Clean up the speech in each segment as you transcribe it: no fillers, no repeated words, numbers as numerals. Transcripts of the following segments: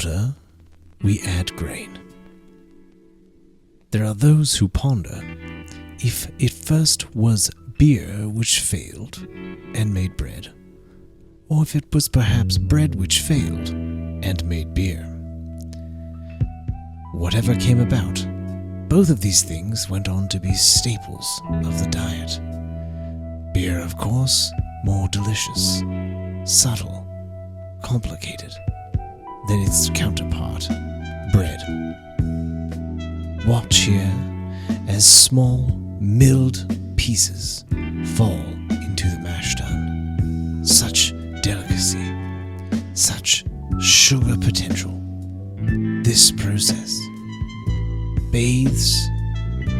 water, we add grain. There are those who ponder if it first was beer which failed and made bread, or if it was perhaps bread which failed and made beer. Whatever came about, both of these things went on to be staples of the diet. Beer, of course, more delicious, subtle, complicated than its counterpart, bread. Watch here as small, milled pieces fall into the mash tun. Such delicacy, such sugar potential. This process bathes,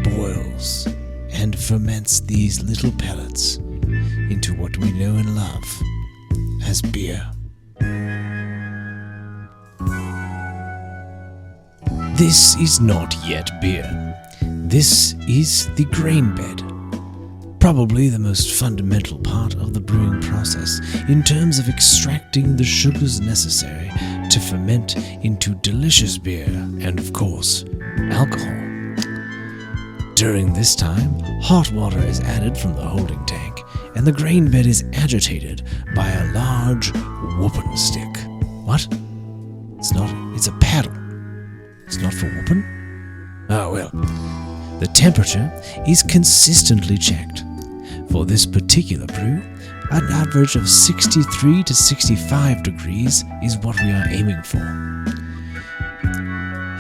boils, and ferments these little pellets into what we know and love as beer. This is not yet beer. This is the grain bed, probably the most fundamental part of the brewing process in terms of extracting the sugars necessary to ferment into delicious beer and, of course, alcohol. During this time, hot water is added from the holding tank, and the grain bed is agitated by a large whooping stick. What? It's not. It's a paddle. It's not for whooping? Oh well. The temperature is consistently checked. For this particular brew, an average of 63 to 65 degrees is what we are aiming for.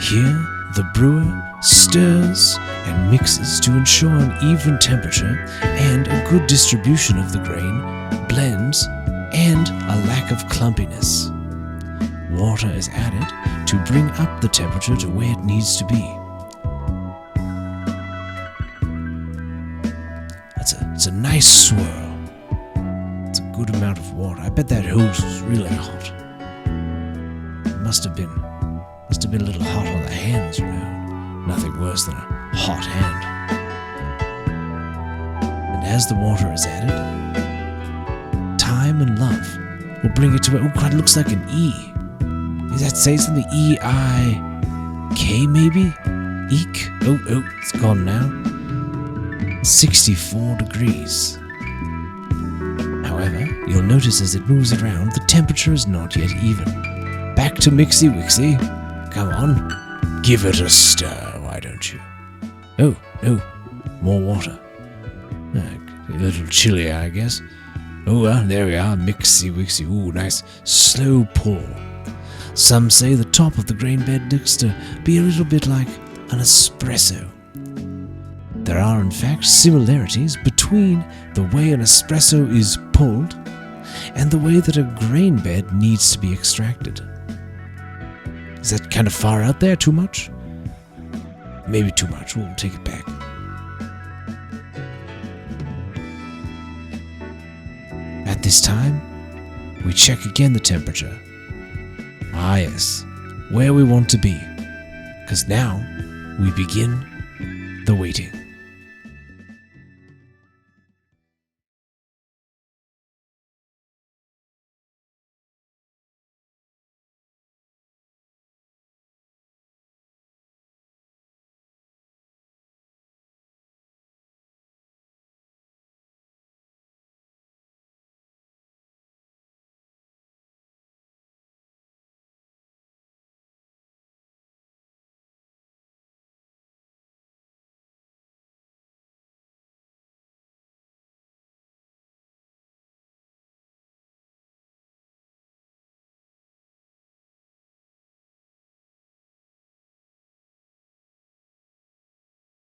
Here, the brewer stirs and mixes to ensure an even temperature and a good distribution of the grain, blends, and a lack of clumpiness. Water is added to bring up the temperature to where it needs to be. It's a nice swirl. It's a good amount of water. I bet that hose was really hot. It must have been a little hot on the hands, you know. Nothing worse than a hot hand. And as the water is added, time and love will bring it to oh God, it looks like an E. Does that say something? E-I-K maybe? Eek? Oh, it's gone now. 64 degrees. However, you'll notice as it moves around, the temperature is not yet even. Back to Mixie Wixie. Come on. Give it a stir, why don't you? Oh, more water. A little chillier, I guess. Oh, well, there we are. Mixie Wixie. Ooh, nice slow pour. Some say the top of the grain bed looks to be a little bit like an espresso. There are, in fact, similarities between the way an espresso is pulled and the way that a grain bed needs to be extracted. Is that kind of far out there? Too much? Maybe too much. We'll take it back. At this time, we check again the temperature. Ah yes, where we want to be. Because now we begin the waiting.